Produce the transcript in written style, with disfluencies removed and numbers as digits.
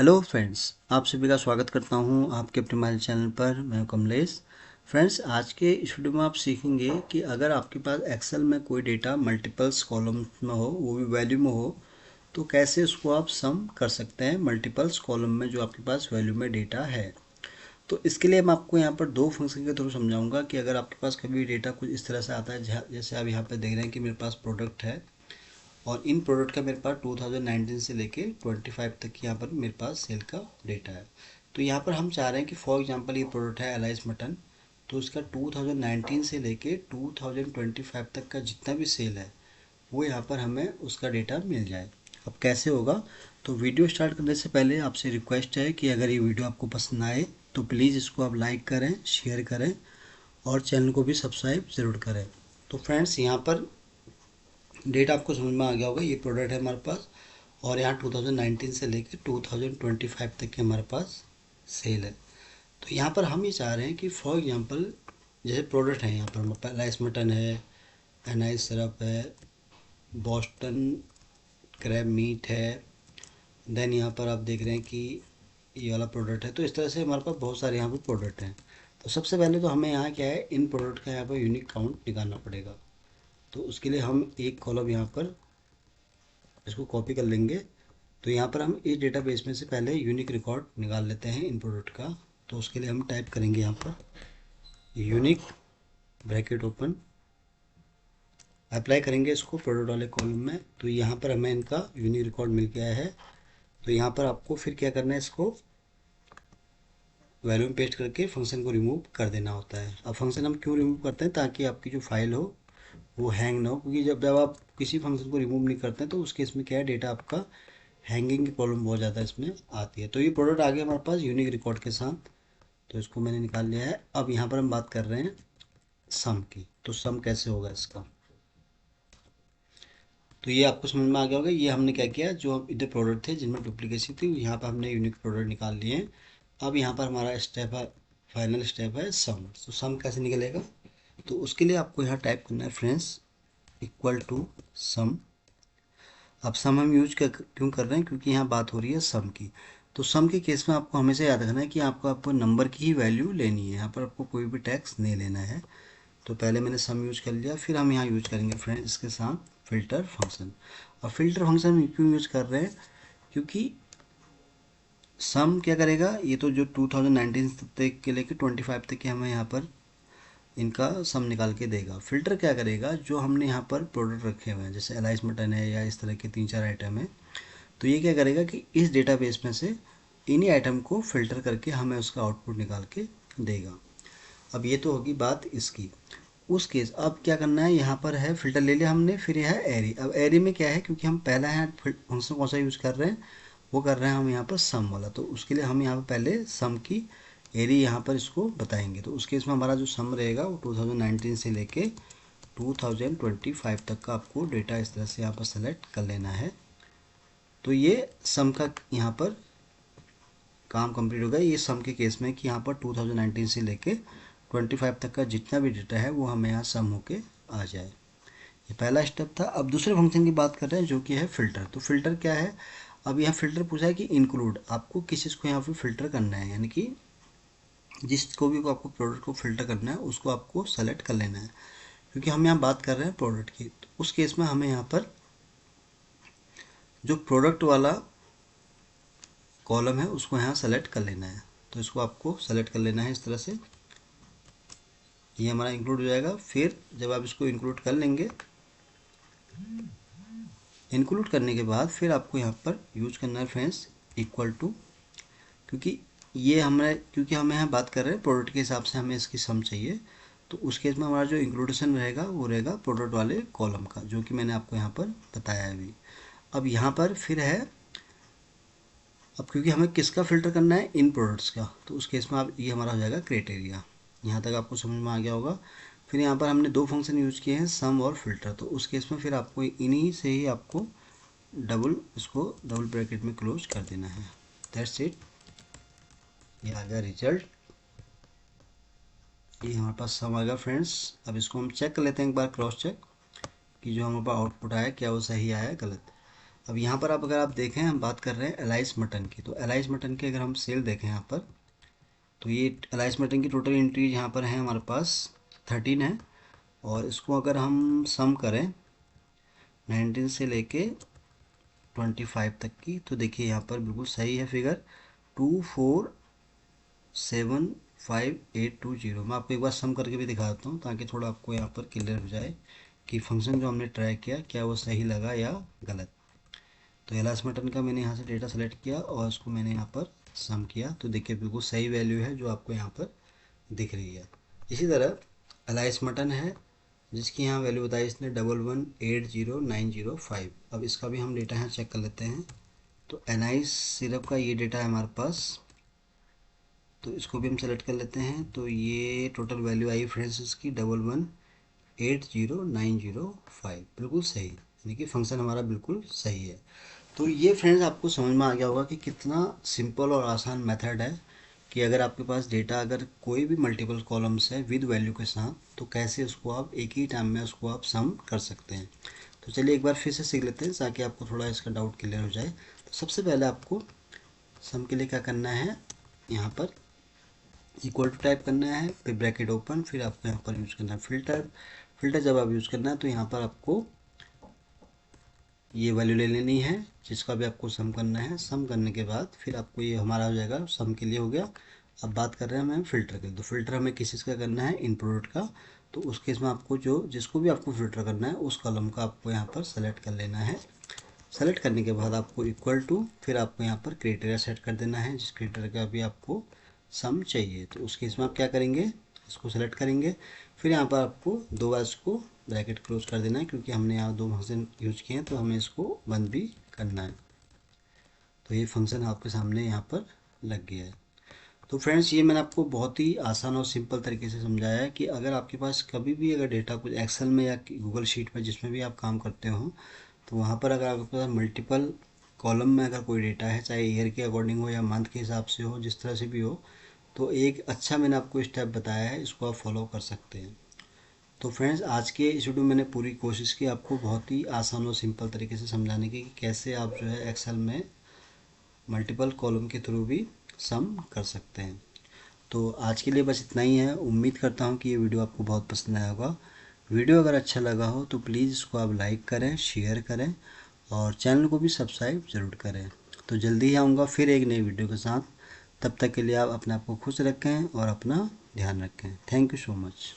Hello friends, आप सभी का स्वागत करता हूं आपके अपने मोबाइल चैनल पर। मैं हूं कमलेश। फ्रेंड्स, आज के इस वीडियो में आप सीखेंगे कि अगर आपके पास एक्सेल में कोई डेटा मल्टीपल्स कॉलम्स में हो, वो भी वैल्यू में हो, तो कैसे उसको आप सम कर सकते हैं मल्टीपल्स कॉलम में जो आपके पास वैल्यू में डेटा है। तो इसके लिए मैं आपको यहाँ पर दो फंक्शन के थ्रू समझाऊंगा कि अगर आपके पास कभी डेटा कुछ इस तरह से आता है, जैसे आप यहाँ पर देख रहे हैं कि मेरे पास प्रोडक्ट है और इन प्रोडक्ट का मेरे पास 2019 से लेके 25 तक की यहाँ पर मेरे पास सेल का डेटा है। तो यहाँ पर हम चाह रहे हैं कि फॉर एग्जांपल ये प्रोडक्ट है एलाइस मटन, तो इसका 2019 से लेके 2025 तक का जितना भी सेल है वो यहाँ पर हमें उसका डेटा मिल जाए। अब कैसे होगा, तो वीडियो स्टार्ट करने से पहले आपसे रिक्वेस्ट है कि अगर ये वीडियो आपको पसंद आए तो प्लीज़ इसको आप लाइक करें, शेयर करें और चैनल को भी सब्सक्राइब ज़रूर करें। तो फ्रेंड्स, यहाँ पर डेट आपको समझ में आ गया होगा। ये प्रोडक्ट है हमारे पास और यहाँ 2019 से लेकर 2025 तक के हमारे पास सेल है। तो यहाँ पर हम ये चाह रहे हैं कि फॉर एग्जांपल जैसे प्रोडक्ट है, यहाँ पर राइस मटन है, एनाइस सिरप है, बॉस्टन क्रैब मीट है, देन यहाँ पर आप देख रहे हैं कि ये वाला प्रोडक्ट है। तो इस तरह से हमारे पास बहुत सारे यहाँ पर प्रोडक्ट हैं। तो सबसे पहले तो हमें यहाँ क्या है, इन प्रोडक्ट का यहाँ पर यूनिक काउंट निकालना पड़ेगा। तो उसके लिए हम एक कॉलम यहाँ पर इसको कॉपी कर लेंगे। तो यहाँ पर हम इस डेटाबेस में से पहले यूनिक रिकॉर्ड निकाल लेते हैं इन प्रोडक्ट का। तो उसके लिए हम टाइप करेंगे यहाँ पर यूनिक ब्रैकेट ओपन, अप्लाई करेंगे इसको प्रोडक्ट वाले कॉलम में। तो यहाँ पर हमें इनका यूनिक रिकॉर्ड मिल गया है। तो यहाँ पर आपको फिर क्या करना है, इसको वैल्यू में पेस्ट करके फंक्शन को रिमूव कर देना होता है। अब फंक्शन हम क्यों रिमूव करते हैं, ताकि आपकी जो फाइल हो वो हैंग ना हो, क्योंकि जब जब आप किसी फंक्शन को रिमूव नहीं करते हैं तो उसके इसमें क्या है, डेटा आपका हैंगिंग की प्रॉब्लम बहुत ज़्यादा इसमें आती है। तो ये प्रोडक्ट आ गया हमारे पास यूनिक रिकॉर्ड के साथ। तो इसको मैंने निकाल लिया है। अब यहाँ पर हम बात कर रहे हैं सम की। तो सम कैसे होगा इसका, तो ये आपको समझ में आ गया होगा। ये हमने क्या किया, जो इधर प्रोडक्ट थे जिनमें डुप्लीकेसी थी, यहाँ पर हमने यूनिक प्रोडक्ट निकाल लिए हैं। अब यहाँ पर हमारा स्टेप है, फाइनल स्टेप है सम। तो सम कैसे निकलेगा, तो उसके लिए आपको यहाँ टाइप करना है फ्रेंड्स इक्वल टू सम। अब सम हम यूज क्यों कर रहे हैं, क्योंकि यहाँ बात हो रही है सम की। तो सम के केस में आपको हमेशा याद रखना है कि आपको नंबर की ही वैल्यू लेनी है, यहाँ पर आपको कोई भी टैक्स नहीं लेना है। तो पहले मैंने सम यूज कर लिया, फिर हम यहाँ यूज करेंगे फ्रेंड्स इसके साथ फिल्टर फंक्शन। अब फिल्टर फंक्शन क्यों यूज कर रहे हैं, क्योंकि सम क्या करेगा, ये तो जो 2019 तक के लेके 25 तक के हमें यहाँ पर इनका सम निकाल के देगा। फिल्टर क्या करेगा, जो हमने यहाँ पर प्रोडक्ट रखे हुए हैं जैसे एलाइस मटन है या इस तरह के 3-4 आइटम है, तो ये क्या करेगा कि इस डेटाबेस में से इन्हीं आइटम को फिल्टर करके हमें उसका आउटपुट निकाल के देगा। अब ये तो होगी बात इसकी। उस केस अब क्या करना है, यहाँ पर है फिल्टर ले लिया हमने, फिर यह है एरी। अब एरी में क्या है, क्योंकि हम पहला यहाँ फंक्शन कौन सा यूज़ कर रहे हैं, वो कर रहे हैं हम यहाँ पर सम वाला। तो उसके लिए हम यहाँ पर पहले सम की एरी यहाँ पर इसको बताएंगे। तो उस केस में हमारा जो सम रहेगा वो 2019 से लेके 2025 तक का आपको डेटा इस तरह से यहाँ पर सेलेक्ट कर लेना है। तो ये सम का यहाँ पर काम कंप्लीट हो गया। ये सम के केस में कि यहाँ पर 2019 से लेके 25 तक का जितना भी डेटा है वो हमें यहाँ सम होके आ जाए। ये पहला स्टेप था। अब दूसरे फंक्शन की बात कर रहे हैं जो कि है फिल्टर। तो फिल्टर क्या है, अब यहाँ फिल्टर पूछा है कि इंक्लूड, आपको किस चीज़ को यहाँ पर फिल्टर करना है, यानी कि जिसको भी आपको प्रोडक्ट को फिल्टर करना है उसको आपको सेलेक्ट कर लेना है। क्योंकि हम यहाँ बात कर रहे हैं प्रोडक्ट की, तो उस केस में हमें यहाँ पर जो प्रोडक्ट वाला कॉलम है उसको यहाँ सेलेक्ट कर लेना है। तो इसको आपको सेलेक्ट कर लेना है इस तरह से, ये हमारा इंक्लूड हो जाएगा। फिर जब आप इसको इंक्लूड कर लेंगे, इंक्लूड करने के बाद फिर आपको यहाँ पर यूज करना है फ्रेंड्स इक्वल टू, क्योंकि हमें यहाँ बात कर रहे हैं प्रोडक्ट के हिसाब से हमें इसकी सम चाहिए। तो उस केस में हमारा जो इंक्लूडेशन रहेगा वो रहेगा प्रोडक्ट वाले कॉलम का, जो कि मैंने आपको यहाँ पर बताया है अभी। अब यहाँ पर फिर है, अब क्योंकि हमें किसका फ़िल्टर करना है, इन प्रोडक्ट्स का, तो उस केस में आप ये हमारा हो जाएगा क्राइटेरिया। यहाँ तक आपको समझ में आ गया होगा। फिर यहाँ पर हमने दो फंक्शन यूज किए हैं, सम और फिल्टर। तो उस केस में फिर आपको इन्हीं से ही आपको इसको डबल ब्रैकेट में क्लोज कर देना है। दैट्स इट, ये आ गया रिजल्ट। ये हमारे पास सम आ गया फ्रेंड्स। अब इसको हम चेक कर लेते हैं एक बार, क्रॉस चेक कि जो हमारे पास आउटपुट आया क्या वो सही आया गलत। अब यहाँ पर अगर आप देखें, हम बात कर रहे हैं एलाइस मटन की, तो एलाइस मटन की अगर हम सेल देखें यहाँ पर, तो ये एलाइस मटन की टोटल एंट्रीज यहाँ पर है हमारे पास 13 है। और इसको अगर हम सम करें 19 से लेके 25 तक की, तो देखिए यहाँ पर बिल्कुल सही है फिगर 2475820। मैं आपको एक बार सम करके भी दिखा देता हूँ ताकि थोड़ा आपको यहाँ पर क्लियर हो जाए कि फंक्शन जो हमने ट्राई किया क्या वो सही लगा या गलत। तो एलास मटन का मैंने यहाँ से डेटा सेलेक्ट किया और उसको मैंने यहाँ पर सम किया, तो देखिए बिल्कुल सही वैल्यू है जो आपको यहाँ पर दिख रही है। इसी तरह एलाइस मटन है जिसकी यहाँ वैल्यू बताई इसने 1180905। अब इसका भी हम डेटा यहाँ चेक कर लेते हैं। तो एनाइस सिरप का ये डेटा है हमारे पास, तो इसको भी हम सेलेक्ट कर लेते हैं। तो ये टोटल वैल्यू आई फ्रेंड्स इसकी 1180905, बिल्कुल सही, यानी कि फंक्शन हमारा बिल्कुल सही है। तो ये फ्रेंड्स आपको समझ में आ गया होगा कि कितना सिंपल और आसान मेथड है कि अगर आपके पास डेटा अगर कोई भी मल्टीपल कॉलम्स है विद वैल्यू के साथ, तो कैसे उसको आप एक ही टाइम में उसको आप सम कर सकते हैं। तो चलिए एक बार फिर से सीख लेते हैं ताकि आपको थोड़ा इसका डाउट क्लियर हो जाए। तो सबसे पहले आपको सम के लिए क्या करना है, यहाँ पर इक्वल टू टाइप करना है, फिर ब्रैकेट ओपन, फिर आपको यहाँ पर यूज़ करना है फिल्टर। फिल्टर जब आप यूज़ करना है तो यहाँ पर आपको ये वैल्यू ले लेनी है जिसका भी आपको सम करना है। सम करने के बाद फिर आपको ये हमारा हो जाएगा, सम के लिए हो गया। अब बात कर रहे हैं हमें फ़िल्टर के लिए, तो फ़िल्टर हमें किस चीज़ का करना है, इन प्रोडक्ट का। तो उस केस में आपको जो जिसको भी आपको फ़िल्टर करना है उस कॉलम का आपको यहाँ पर सेलेक्ट कर लेना है। सेलेक्ट करने के बाद आपको इक्वल टू, फिर आपको यहाँ पर क्राइटेरिया सेट कर देना है जिस क्राइटेरिया का भी आपको सम चाहिए। तो उस केस में आप क्या करेंगे, इसको सेलेक्ट करेंगे, फिर यहाँ पर आपको दो बार इसको ब्रैकेट क्लोज कर देना है क्योंकि हमने यहाँ दो फंक्शन यूज किए हैं तो हमें इसको बंद भी करना है। तो ये फंक्शन आपके सामने यहाँ पर लग गया है। तो फ्रेंड्स ये मैंने आपको बहुत ही आसान और सिंपल तरीके से समझाया है कि अगर आपके पास कभी भी अगर डेटा कुछ एक्सेल में या गूगल शीट में जिसमें भी आप काम करते हो, तो वहाँ पर अगर आपके पास मल्टीपल कॉलम में अगर कोई डेटा है, चाहे ईयर के अकॉर्डिंग हो या मंथ के हिसाब से हो, जिस तरह से भी हो, तो एक अच्छा मैंने आपको स्टेप बताया है, इसको आप फॉलो कर सकते हैं। तो फ्रेंड्स आज के इस वीडियो में मैंने पूरी कोशिश की आपको बहुत ही आसान और सिंपल तरीके से समझाने की कि कैसे आप जो है एक्सेल में मल्टीपल कॉलम के थ्रू भी सम कर सकते हैं। तो आज के लिए बस इतना ही है। उम्मीद करता हूँ कि ये वीडियो आपको बहुत पसंद आया होगा। वीडियो अगर अच्छा लगा हो तो प्लीज़ इसको आप लाइक करें, शेयर करें और चैनल को भी सब्सक्राइब ज़रूर करें। तो जल्दी ही आऊँगा फिर एक नई वीडियो के साथ। तब तक के लिए आप अपने आप को खुश रखें और अपना ध्यान रखें। Thank you so much.